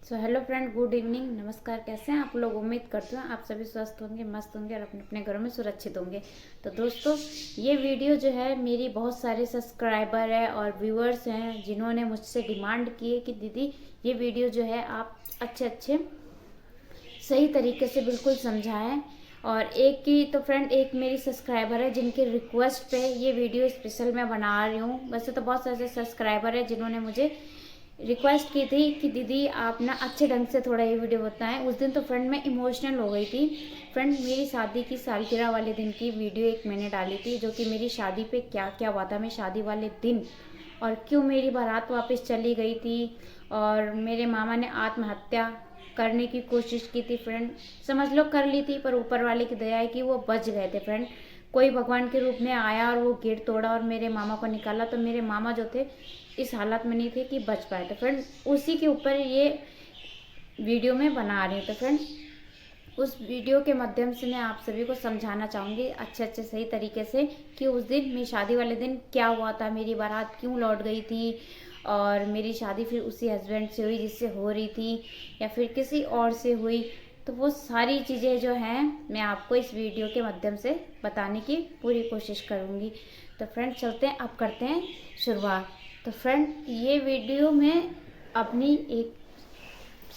So hello friend, good evening, नमस्कार। कैसे हैं आप लोग? उम्मीद करते हैं आप सभी स्वस्थ होंगे, मस्त होंगे और अपने अपने घरों में सुरक्षित होंगे। तो दोस्तों, ये वीडियो जो है मेरी बहुत सारे सब्सक्राइबर है और व्यूअर्स हैं जिन्होंने मुझसे डिमांड की है कि दीदी ये वीडियो जो है आप अच्छे अच्छे सही तरीके से बिल्कुल समझाएं। और एक की तो फ्रेंड, एक मेरी सब्सक्राइबर है जिनके रिक्वेस्ट पे ये वीडियो स्पेशल मैं बना रही हूँ। वैसे तो बहुत सारे सब्सक्राइबर है जिन्होंने मुझे रिक्वेस्ट की थी कि दीदी आप ना अच्छे ढंग से थोड़ा ये वीडियो बताएं। उस दिन तो फ्रेंड मैं इमोशनल हो गई थी। फ्रेंड, मेरी शादी की सालगिरह वाले दिन की वीडियो एक मैंने डाली थी, जो कि मेरी शादी पे क्या क्या हुआ था, मैं शादी वाले दिन और क्यों मेरी बारात वापस चली गई थी और मेरे मामा ने आत्महत्या करने की कोशिश की थी। फ्रेंड, समझ लो कर ली थी, पर ऊपर वाले की दया है कि वो बच गए थे। फ्रेंड, कोई भगवान के रूप में आया और वो गेट तोड़ा और मेरे मामा को निकाला, तो मेरे मामा जो थे इस हालत में नहीं थे कि बच पाए। तो फ्रेंड, उसी के ऊपर ये वीडियो में बना रही हूँ। तो फ्रेंड, उस वीडियो के माध्यम से मैं आप सभी को समझाना चाहूँगी अच्छे अच्छे सही तरीके से कि उस दिन मेरी शादी वाले दिन क्या हुआ था, मेरी बारात क्यों लौट गई थी और मेरी शादी फिर उसी हस्बैंड से हुई जिससे हो रही थी या फिर किसी और से हुई। तो वो सारी चीज़ें जो हैं मैं आपको इस वीडियो के माध्यम से बताने की पूरी कोशिश करूँगी। तो फ्रेंड, चलते हैं, अब करते हैं शुरुआत। तो फ्रेंड, ये वीडियो में अपनी एक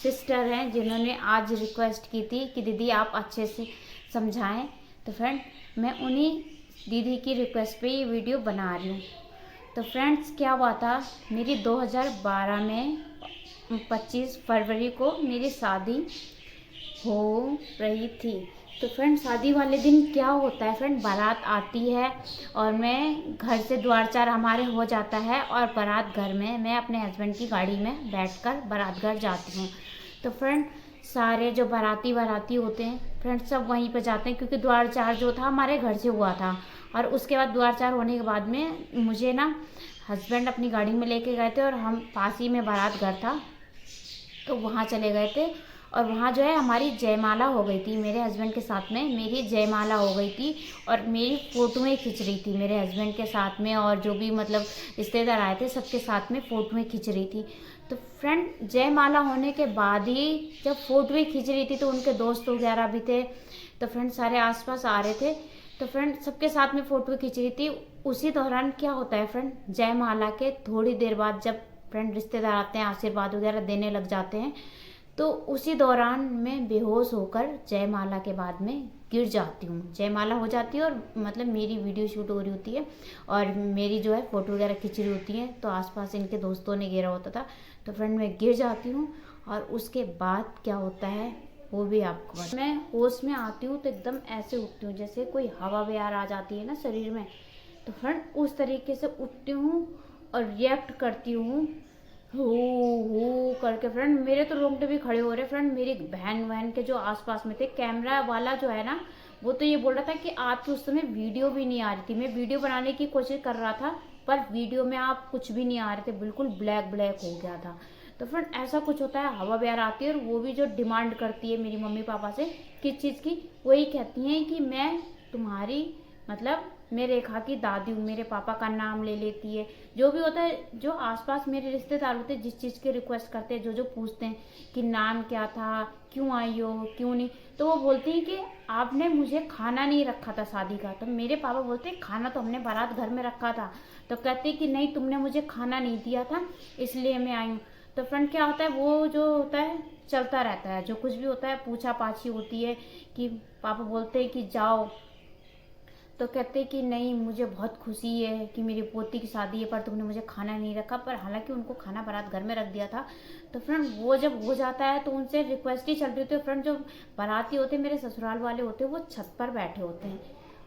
सिस्टर हैं जिन्होंने आज रिक्वेस्ट की थी कि दीदी आप अच्छे से समझाएं। तो फ्रेंड, मैं उन्हीं दीदी की रिक्वेस्ट पे ये वीडियो बना रही हूँ। तो फ्रेंड्स, क्या हुआ था, मेरी 2012 में 25 फरवरी को मेरी शादी हो रही थी। तो फ्रेंड, शादी वाले दिन क्या होता है फ्रेंड, बारात आती है और मैं घर से द्वार चार हमारे हो जाता है और बारात घर में मैं अपने हस्बैंड की गाड़ी में बैठकर बारात घर जाती हूँ। तो फ्रेंड, सारे जो बाराती बाराती होते हैं फ्रेंड सब वहीं पर जाते हैं, क्योंकि द्वार चार जो था हमारे घर से हुआ था। और उसके बाद द्वार चार होने के बाद में मुझे ना हस्बैंड अपनी गाड़ी में लेके गए थे और हम पास ही में बारात घर था तो वहाँ चले गए थे। और वहाँ जो है हमारी जयमाला हो गई थी, मेरे हस्बैंड के साथ में मेरी जयमाला हो गई थी और मेरी फ़ोटोएँ खिंच रही थी मेरे हस्बैंड के साथ में, और जो भी मतलब रिश्तेदार आए थे सबके साथ में फ़ोटोएँ खिंच रही थी। तो फ्रेंड, जयमाला होने के बाद ही जब फ़ोटोएँ खिंच रही थी तो उनके दोस्त वगैरह भी थे। तो फ्रेंड, सारे आसपास आ रहे थे। तो फ्रेंड, सबके साथ में फ़ोटो खिंच रही थी। उसी दौरान क्या होता है फ्रेंड, जयमाला के थोड़ी देर बाद जब फ्रेंड रिश्तेदार आते हैं आशीर्वाद वगैरह देने लग जाते हैं, तो उसी दौरान मैं बेहोश होकर जयमाला के बाद में गिर जाती हूँ। जयमाला हो जाती है और मतलब मेरी वीडियो शूट हो रही होती है और मेरी जो है फ़ोटो वगैरह खिंच रही होती है, तो आसपास इनके दोस्तों ने घेरा होता था। तो फ्रेंड, मैं गिर जाती हूँ और उसके बाद क्या होता है वो भी आपको बता। मैं होश में आती हूँ तो एकदम ऐसे उठती हूँ जैसे कोई हवा बयार आ जाती है ना शरीर में। तो फ्रेंड, उस तरीके से उठती हूँ और रिएक्ट करती हूँ हो हो करके। फ्रेंड, मेरे तो रोंगटे भी खड़े हो रहे। फ्रेंड, मेरी बहन बहन के जो आसपास में थे, कैमरा वाला जो है ना वो तो ये बोल रहा था कि आपकी उस समय वीडियो भी नहीं आ रही थी। मैं वीडियो बनाने की कोशिश कर रहा था पर वीडियो में आप कुछ भी नहीं आ रहे थे, बिल्कुल ब्लैक ब्लैक हो गया था। तो फ्रेंड, ऐसा कुछ होता है, हवा बयार आती है और वो भी जो डिमांड करती है मेरी मम्मी पापा से किस चीज़ की, वही कहती हैं कि मैं तुम्हारी मतलब मैं रेखा की दादी हूँ, मेरे पापा का नाम ले लेती है। जो भी होता है, जो आसपास मेरे रिश्तेदार होते हैं जिस चीज़ की रिक्वेस्ट करते हैं, जो जो पूछते हैं कि नाम क्या था, क्यों आई हो, क्यों नहीं, तो वो बोलती हैं कि आपने मुझे खाना नहीं रखा था शादी का। तो मेरे पापा बोलते हैं खाना तो हमने बारात घर में रखा था। तो कहते हैं कि नहीं, तुमने मुझे खाना नहीं दिया था इसलिए मैं आई हूँ। तो फ्रेंड, क्या होता है, वो जो होता है चलता रहता है, जो कुछ भी होता है पूछा पाछी होती है कि पापा बोलते हैं कि जाओ, तो कहते कि नहीं, मुझे बहुत खुशी है कि मेरी पोती की शादी है पर तुमने मुझे खाना नहीं रखा। पर हालांकि उनको खाना बारात घर में रख दिया था। तो फ्रेंड, वो जब हो जाता है तो उनसे रिक्वेस्ट ही चल रही होती है। फ्रेंड, जो बाराती होते हैं मेरे ससुराल वाले होते हैं वो छत पर बैठे होते हैं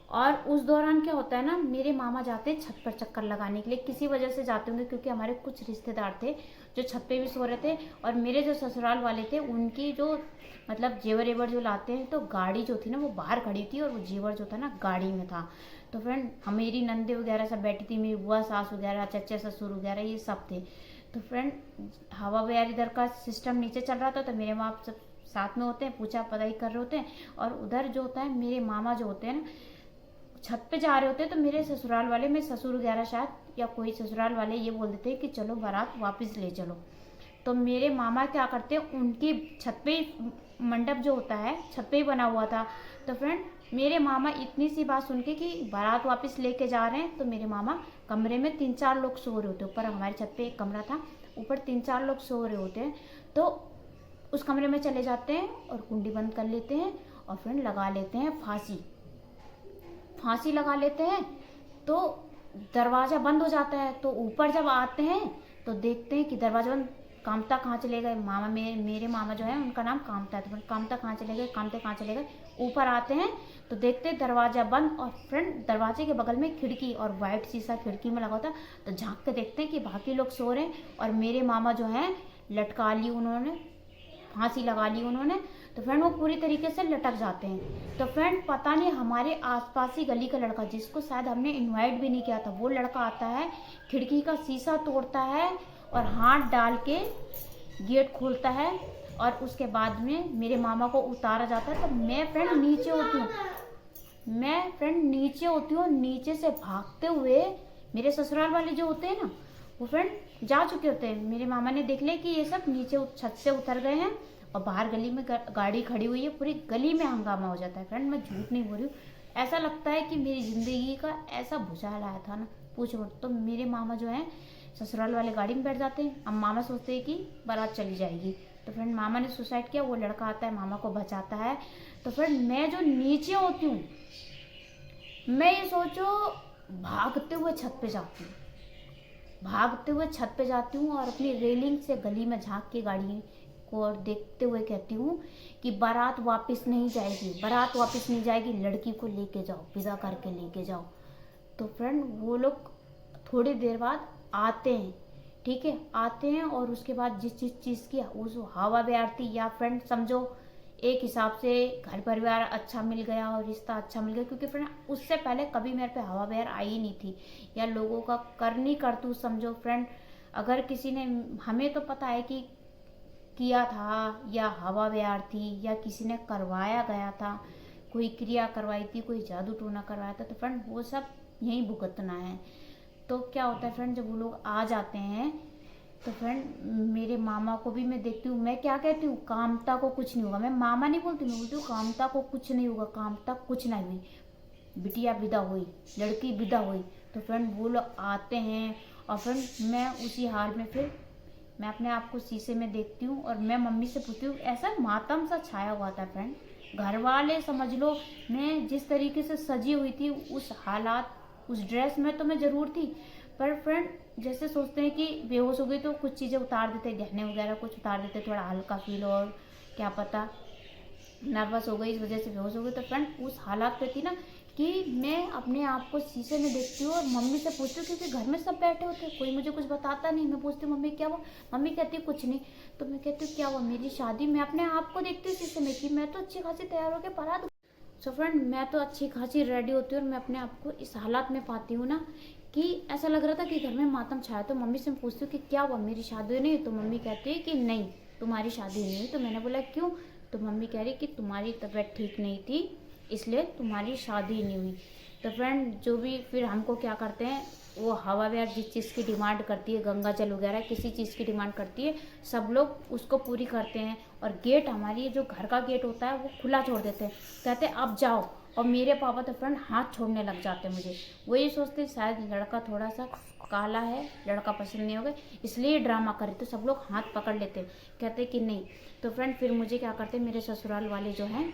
और उस दौरान क्या होता है ना, मेरे मामा जाते हैं छत पर चक्कर लगाने के लिए, किसी वजह से जाते होंगे क्योंकि हमारे कुछ रिश्तेदार थे जो छत पे भी सो रहे थे। और मेरे जो ससुराल वाले थे उनकी जो मतलब जेवर एवर जो लाते हैं, तो गाड़ी जो थी ना वो बाहर खड़ी थी और वो जेवर जो था ना गाड़ी में था। तो फ्रेंड, मेरी नंदे वगैरह सब बैठी थी, मेरी बुआ सास वगैरह, चच्चे ससुर वगैरह ये सब थे। तो फ्रेंड, हवा बयार इधर का सिस्टम नीचे चल रहा था तो मेरे माँ सब साथ में होते हैं, पूछा पढ़ाई कर रहे होते हैं। और उधर जो होता है मेरे मामा जो होते हैं ना छत पे जा रहे होते हैं, तो मेरे ससुराल वाले, मेरे ससुर वगैरह शायद या कोई ससुराल वाले ये बोल देते हैं कि चलो बारात वापस ले चलो। तो मेरे मामा क्या करते हैं, उनकी छत पे मंडप जो होता है छत पे ही बना हुआ था। तो फ्रेंड मेरे मामा इतनी सी बात सुन के कि बारात वापस लेके जा रहे हैं, तो मेरे मामा कमरे में 3-4 लोग सो रहे होते, ऊपर हमारी छत पे एक कमरा था, ऊपर 3-4 लोग सो रहे होते हैं। तो उस कमरे में चले जाते हैं और कुंडी बंद कर लेते हैं और फ्रेंड लगा लेते हैं फांसी लगा लेते हैं। तो दरवाज़ा बंद हो जाता है। तो ऊपर जब आते हैं तो देखते हैं कि दरवाजा बंद, कामता कहाँ चले गए। मामा मेरे मामा जो है उनका नाम कामता है, तो कामता कहाँ चले गए, कामते कहाँ चले गए। ऊपर आते हैं तो देखते हैं दरवाज़ा बंद, और फ्रेंड दरवाजे के बगल में खिड़की और वाइट शीशा खिड़की में लगा होता। तो झांक के देखते हैं कि बाकी लोग सो रहे हैं और मेरे मामा जो है लटका ली उन्होंने, फांसी लगा ली उन्होंने। तो फ्रेंड वो पूरी तरीके से लटक जाते हैं। तो फ्रेंड पता नहीं हमारे आसपास ही गली का लड़का, जिसको शायद हमने इनवाइट भी नहीं किया था, वो लड़का आता है, खिड़की का शीशा तोड़ता है और हाथ डाल के गेट खोलता है। और उसके बाद में मेरे मामा को उतारा जाता है। तो मैं फ्रेंड नीचे होती हूँ, नीचे से भागते हुए मेरे ससुराल वाले जो होते हैं ना, वो फ्रेंड जा चुके होते हैं। मेरे मामा ने देख लिया कि ये सब नीचे छत से उतर गए हैं और बाहर गली में गाड़ी खड़ी हुई है, पूरी गली में हंगामा हो जाता है। फ्रेंड मैं झूठ नहीं बोल रही हूँ, ऐसा लगता है कि मेरी जिंदगी का ऐसा भूचाल आया था ना, पूछो मत। तो मेरे मामा जो है ससुराल वाले गाड़ी में बैठ जाते हैं। अब मामा सोचते हैं कि बारात चली जाएगी। तो फ्रेंड मामा ने सुसाइड किया, वो लड़का आता है मामा को बचाता है। तो फ्रेंड मैं जो नीचे होती हूँ, मैं ये सोचो भागते हुए छत पे जाती हूँ और अपनी रेलिंग से गली में झांक के गाड़ी को और देखते हुए कहती हूँ कि बारात वापस नहीं जाएगी, लड़की को लेके जाओ, विदा करके लेके जाओ। तो फ्रेंड वो लोग थोड़ी देर बाद आते हैं, ठीक है, आते हैं और उसके बाद जिस चीज़ की उस हवा बयार थी, या फ्रेंड समझो एक हिसाब से घर परिवार अच्छा मिल गया और रिश्ता अच्छा मिल गया, क्योंकि फ्रेंड उससे पहले कभी मेरे पे हवा बयार आई नहीं थी, या लोगों का करनी करतूत समझो। फ्रेंड अगर किसी ने, हमें तो पता है कि किया था या हवा बयार थी या किसी ने करवाया गया था, कोई क्रिया करवाई थी, कोई जादू टोना करवाया था, तो फ्रेंड वो सब यहीं भुगतना है। तो क्या होता है फ्रेंड, जब वो लोग आ जाते हैं तो फ्रेंड मेरे मामा को भी मैं देखती हूँ, मैं क्या कहती हूँ, कामता को कुछ नहीं होगा। मैं मामा नहीं बोलती, मैं बोलती हूँ कामता को कुछ नहीं होगा, कामता कुछ नहीं हुई, बिटिया विदा हुई, लड़की विदा हुई। तो फ्रेंड वो लोग आते हैं और फ्रेंड मैं उसी हाल में फिर मैं अपने आप को शीशे में देखती हूँ और मैं मम्मी से पूछती हूँ, ऐसा मातम सा छाया हुआ था फ्रेंड। घर वाले समझ लो, मैं जिस तरीके से सजी हुई थी, उस हालात, उस ड्रेस में तो मैं जरूर थी, पर फ्रेंड जैसे सोचते हैं कि बेहोश हो गई तो कुछ चीज़ें उतार देते, गहने वगैरह कुछ उतार देते, थोड़ा हल्का फील हो, और क्या पता नर्वस हो गई इस वजह से बेहोश हो गई। तो फ्रेंड उस हालात पे थी ना कि मैं अपने आप को शीशे में देखती हूँ और मम्मी से पूछती हूँ, क्योंकि घर में सब बैठे होते हैं, कोई मुझे कुछ बताता नहीं। मैं पूछती हूँ मम्मी क्या हुआ, मम्मी कहती है कुछ नहीं। तो मैं कहती हूँ क्या हुआ, मेरी शादी। मैं अपने आप को देखती हूँ शीशे में कि मैं तो अच्छी खासी तैयार होकर बारात। सो फ्रेंड मैं तो अच्छी खासी रेडी होती हूँ और मैं अपने आप को इस हालात में पाती हूँ ना कि ऐसा लग रहा था कि घर में मातम छाया। तो मम्मी से मैं पूछती हूँ कि क्या हुआ, मेरी शादी नहीं? तो मम्मी कहती है कि नहीं, तुम्हारी शादी नहीं हुई। तो मैंने बोला क्यों? तो मम्मी कह रही कि तुम्हारी तबीयत ठीक नहीं थी, इसलिए तुम्हारी शादी नहीं हुई। तो फ्रेंड जो भी फिर हमको क्या करते हैं, वो हवा बयार जिस चीज़ की डिमांड करती है, गंगा जल वगैरह किसी चीज़ की डिमांड करती है, सब लोग उसको पूरी करते हैं। और गेट हमारी जो घर का गेट होता है वो खुला छोड़ देते हैं, कहते हैं अब जाओ। और मेरे पापा तो फ्रेंड हाथ छोड़ने लग जाते हैं मुझे, वो ये सोचते शायद लड़का थोड़ा सा काला है, लड़का पसंद नहीं होगा, इसलिए ड्रामा करे। तो सब लोग हाथ पकड़ लेते, कहते कि नहीं। तो फ्रेंड फिर मुझे क्या करते हैं, मेरे ससुराल वाले जो हैं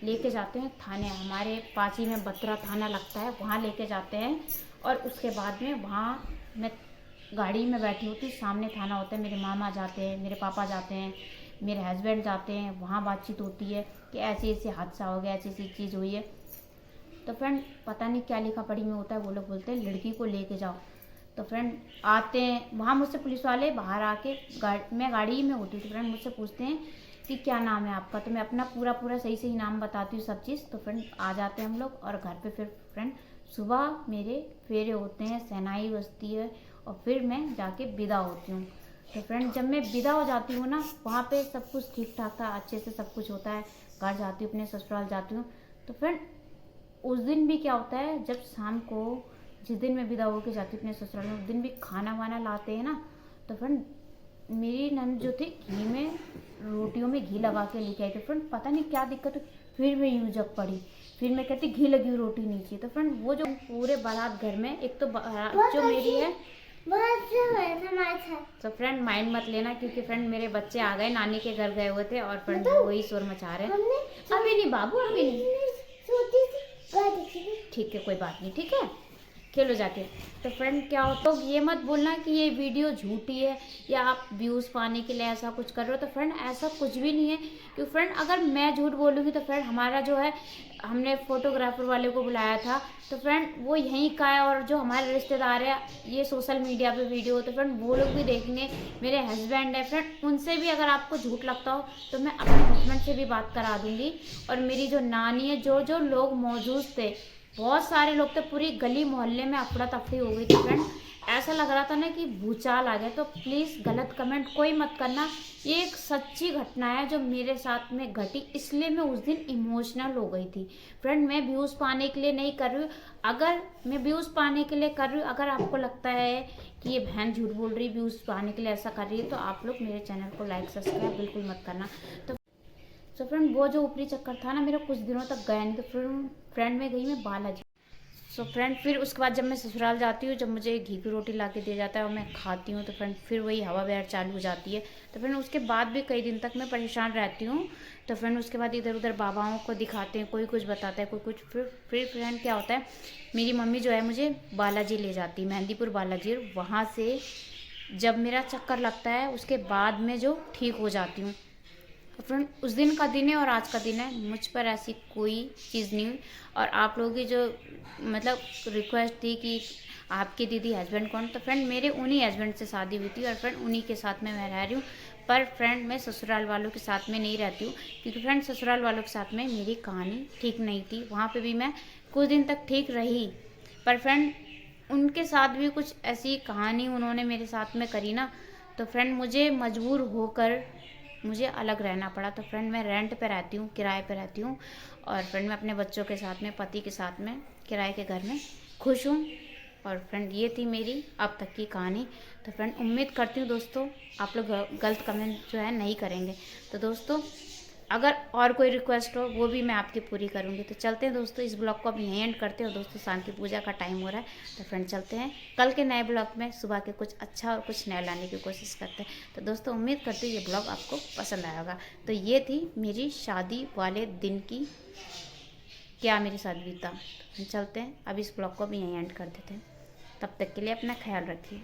लेके जाते हैं थाने, हमारे पास ही में बत्रा थाना लगता है, वहाँ लेके जाते हैं। और उसके बाद में वहाँ मैं गाड़ी में बैठी होती, सामने थाना होता है, मेरे मामा जाते हैं, मेरे पापा जाते हैं, मेरे हस्बैंड जाते हैं, वहाँ बातचीत होती है कि ऐसी ऐसी हादसा हो गया, ऐसी ऐसी चीज़ हुई है। तो फ्रेंड पता नहीं क्या लिखा पढ़ी में होता है, वो लोग बोलते हैं लड़की को लेके जाओ। तो फ्रेंड आते हैं वहाँ, मुझसे पुलिस वाले बाहर आके मैं गाड़ी में होती थी, फ्रेंड मुझसे पूछते हैं कि क्या नाम है आपका। तो मैं अपना पूरा सही सही नाम बताती हूँ, सब चीज़। तो फ्रेंड आ जाते हैं हम लोग और घर पे फिर फ्रेंड सुबह मेरे फेरे होते हैं, शहनाई बजती है और फिर मैं जाके विदा होती हूँ। तो फ्रेंड जब मैं विदा हो जाती हूँ ना, वहाँ पे सब कुछ ठीक ठाक था, अच्छे से सब कुछ होता है, घर जाती हूँ, अपने ससुराल जाती हूँ। तो फ्रेंड उस दिन भी क्या होता है, जब शाम को जिस दिन मैं विदा होकर जाती हूँ अपने ससुराल में, उस दिन भी खाना वाना लाते हैं ना। तो फ्रेंड मेरी नंद जो थी घी में रोटियों में घी लगा के लेके आई थी फ्रेंड, पता नहीं क्या दिक्कत है, फिर मैं यूं जग पड़ी, फिर मैं कहती घी लगी हुई रोटी नहीं चाहिए। तो फ्रेंड वो जो पूरे बारात घर में, एक तो जो मेरी है तो फ्रेंड माइंड मत लेना, क्योंकि फ्रेंड मेरे बच्चे आ गए, नानी के घर गए हुए थे और फ्रेंड वही शोर मचा रहे हैं। अभी नहीं बाबू, अभी नहीं, ठीक है कोई बात नहीं, ठीक है खेलो जाके। तो फ्रेंड क्या होता है, ये मत बोलना कि ये वीडियो झूठी है या आप व्यूज़ पाने के लिए ऐसा कुछ कर रहे हो। तो फ्रेंड ऐसा कुछ भी नहीं है, क्योंकि फ्रेंड अगर मैं झूठ बोलूँगी तो फ्रेंड हमारा जो है, हमने फोटोग्राफर वाले को बुलाया था तो फ्रेंड वो यहीं का है, और जो हमारे रिश्तेदार है ये सोशल मीडिया पे वीडियो तो फ्रेंड वो लोग भी देखेंगे, मेरे हस्बैंड है फ्रेंड, उनसे भी अगर आपको झूठ लगता हो तो मैं अपने हस्बैंड से भी बात करा दूँगी। और मेरी जो नानी है, जो जो लोग मौजूद थे, बहुत सारे लोग थे, पूरी गली मोहल्ले में अफरा तफरी हो गई थी फ्रेंड, ऐसा लग रहा था ना कि भूचाल आ गया। तो प्लीज़ गलत कमेंट कोई मत करना, ये एक सच्ची घटना है जो मेरे साथ में घटी, इसलिए मैं उस दिन इमोशनल हो गई थी फ्रेंड। मैं व्यूज़ पाने के लिए नहीं कर रही हूँ, अगर मैं व्यूज़ पाने के लिए कर रही हूँ, अगर आपको लगता है कि ये बहन झूठ बोल रही, व्यूज़ पाने के लिए ऐसा कर रही है, तो आप लोग मेरे चैनल को लाइक सब्सक्राइब बिल्कुल मत करना। तो फ्रेंड वो जो ऊपरी चक्कर था ना, मेरा कुछ दिनों तक गया नहीं। तो फ्रेंड में गई मैं बालाजी। सो फ्रेंड फिर उसके बाद जब मैं ससुराल जाती हूँ, जब मुझे घी की रोटी ला के दिया जाता है और मैं खाती हूँ, तो फ्रेंड फिर वही हवा बहर चालू हो जाती है। तो फ्रेंड उसके बाद भी कई दिन तक मैं परेशान रहती हूँ। तो फ्रेंड उसके बाद इधर उधर बाबाओं को दिखाते हैं, कोई कुछ बताता है, कोई कुछ। फिर फ्रेंड क्या होता है, मेरी मम्मी जो है मुझे बालाजी ले जाती है, मेहंदीपुर बालाजी, और वहाँ से जब मेरा चक्कर लगता है उसके बाद में जो ठीक हो जाती हूँ। तो फ्रेंड उस दिन का दिन है और आज का दिन है, मुझ पर ऐसी कोई चीज़ नहीं हुई। और आप लोगों की जो मतलब रिक्वेस्ट थी कि आपकी दीदी हस्बैंड कौन, तो फ्रेंड मेरे उन्हीं हस्बैंड से शादी हुई थी और फ्रेंड उन्हीं के साथ में मैं रह रही हूँ। पर फ्रेंड मैं ससुराल वालों के साथ में नहीं रहती हूँ, क्योंकि फ्रेंड ससुराल वालों के साथ में मेरी कहानी ठीक नहीं थी। वहाँ पर भी मैं कुछ दिन तक ठीक रही, पर फ्रेंड उनके साथ भी कुछ ऐसी कहानी उन्होंने मेरे साथ में करी ना, तो फ्रेंड मुझे मजबूर होकर मुझे अलग रहना पड़ा। तो फ्रेंड मैं रेंट पे रहती हूँ, किराए पे रहती हूँ, और फ्रेंड मैं अपने बच्चों के साथ में, पति के साथ में किराए के घर में खुश हूँ। और फ्रेंड ये थी मेरी अब तक की कहानी। तो फ्रेंड उम्मीद करती हूँ दोस्तों आप लोग गलत कमेंट जो है नहीं करेंगे। तो दोस्तों अगर और कोई रिक्वेस्ट हो वो भी मैं आपकी पूरी करूँगी। तो चलते हैं दोस्तों, इस ब्लॉग को अब यहीं एंड करते हैं। दोस्तों शाम की पूजा का टाइम हो रहा है, तो फ्रेंड चलते हैं कल के नए ब्लॉग में, सुबह के कुछ अच्छा और कुछ नया लाने की कोशिश करते हैं। तो दोस्तों उम्मीद करती हूँ ये ब्लॉग आपको पसंद आया होगा। तो ये थी मेरी शादी वाले दिन की, क्या मेरी शादी बीता। तो चलते हैं अब इस ब्लॉग को भी यहीं एंड कर देते हैं। तब तक के लिए अपना ख्याल रखिए।